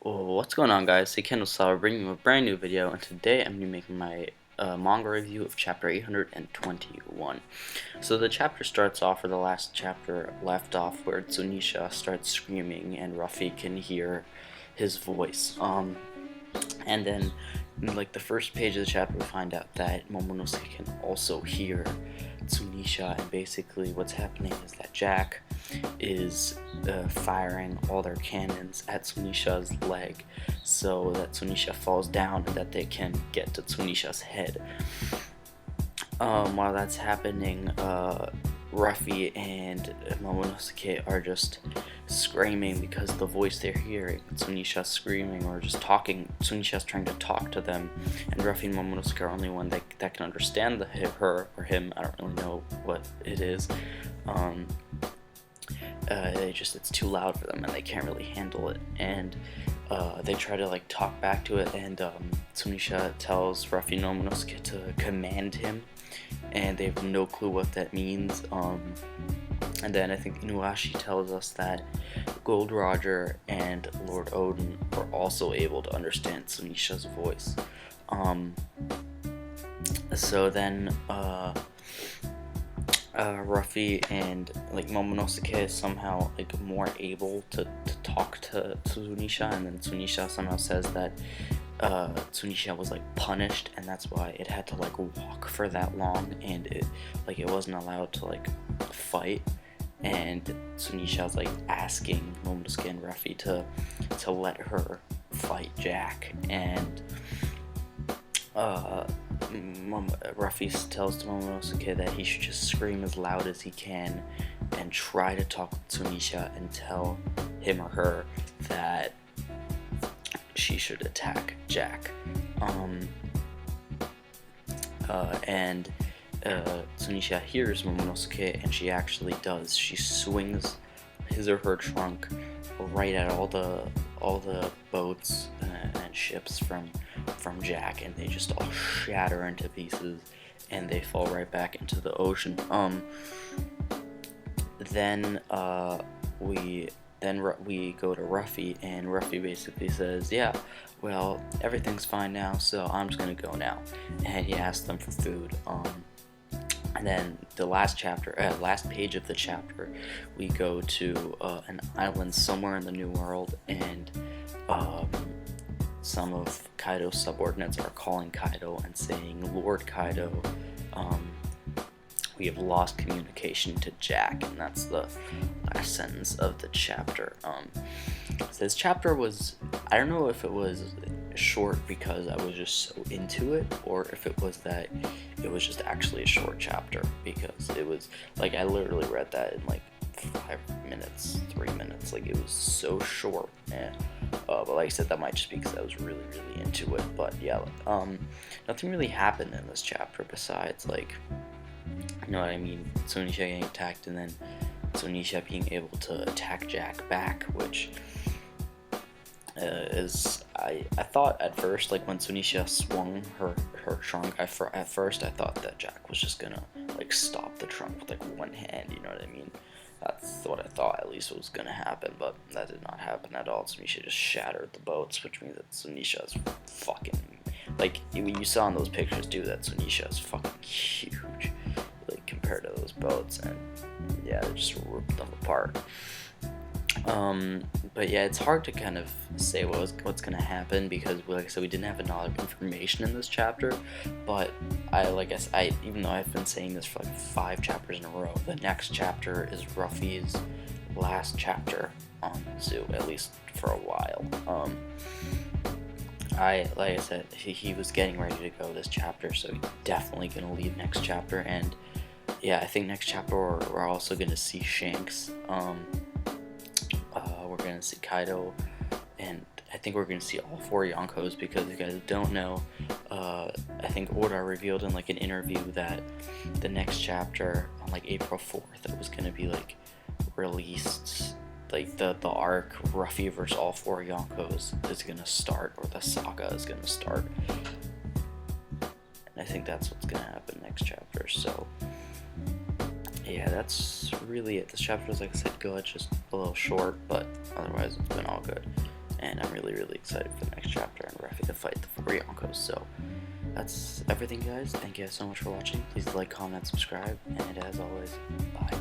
Oh, what's going on, guys? Hey, Kendall Saw bringing you a brand new video, and today I'm going to be making my manga review of chapter 821. So the chapter starts off where the last chapter left off, where Zunisha starts screaming and Ruffy can hear his voice. And then in, like, the first page of the chapter, we find out that Momonosuke can also hear Zunisha, and basically what's happening is that Jack is firing all their cannons at Zunisha's leg so that Zunisha falls down and that they can get to Zunisha's head. While that's happening, Ruffy and Momonosuke are just screaming because the voice they're hearing, Zunisha screaming or just talking, Zunisha's trying to talk to them, and Ruffy and Momonosuke are only one that can understand her or him, I don't really know what it is. It's too loud for them and they can't really handle it, and they try to like talk back to it, and Zunisha tells Ruffy and Momonosuke to command him, and they have no clue what that means. And then I think Inuashi tells us that Gold Roger and Lord Odin are also able to understand Zunisha's voice. So then Ruffy and like Momonosuke is somehow like more able to talk to Zunisha, and then Zunisha somehow says that Zunisha was like punished, and that's why it had to like walk for that long, and it wasn't allowed to like fight. And Zunisha's like asking Momonosuke and Ruffy to let her fight Jack, and Ruffy tells Momonosuke that he should just scream as loud as he can and try to talk with Zunisha and tell him or her that she should attack Jack. Zunisha hears Momonosuke, and she actually does. She swings his or her trunk right at all the boats and ships from Jack, and they just all shatter into pieces, and they fall right back into the ocean. Then we go to Ruffy, and Ruffy basically says, yeah, well, everything's fine now, so I'm just gonna go now. And he asks them for food. And then the last page of the chapter, we go to an island somewhere in the New World, and some of Kaido's subordinates are calling Kaido and saying, Lord Kaido, we have lost communication to Jack, and that's the last sentence of the chapter. So this chapter was, I don't know if it was short because I was just so into it, or if it was that it was just actually a short chapter, because it was like I literally read that in like 5 minutes, 3 minutes, like it was so short. But like I said, that might just be because I was really into it. But yeah, nothing really happened in this chapter besides, like, you know what I mean, Zunisha getting attacked, and then Zunisha being able to attack Jack back, which is, I thought at first, like when Zunisha swung her trunk, at first I thought that Jack was just gonna like stop the trunk with like one hand, you know what I mean? That's what I thought at least was gonna happen, but that did not happen at all. Zunisha just shattered the boats, which means that Zunisha is fucking, like, you saw in those pictures, dude, that Zunisha is fucking huge, like, compared to those boats, and yeah, they just ripped them apart. But yeah, it's hard to kind of say what's gonna happen, because, like I said, we didn't have a lot of information in this chapter. But I even though I've been saying this for like 5 chapters in a row, the next chapter is Ruffy's last chapter on Zoo, at least for a while. Like I said, he was getting ready to go this chapter, so he's definitely gonna leave next chapter. And yeah, I think next chapter we're also gonna see Shanks. We're gonna see Kaido, and I think we're gonna see all 4 Yonkos, because if you guys don't know, I think Oda revealed in like an interview that the next chapter on like April 4th, it was gonna be like released, like the arc Ruffy versus all 4 Yonkos is gonna start, or the saga is gonna start, and I think that's what's gonna happen next chapter. So yeah, that's really it. This chapter was, like I said, good, just a little short, but otherwise it's been all good. and I'm really excited for the next chapter and Ruffy to fight the 4 Yonkos. So that's everything, guys. Thank you guys so much for watching. Please like, comment, subscribe, and as always, bye.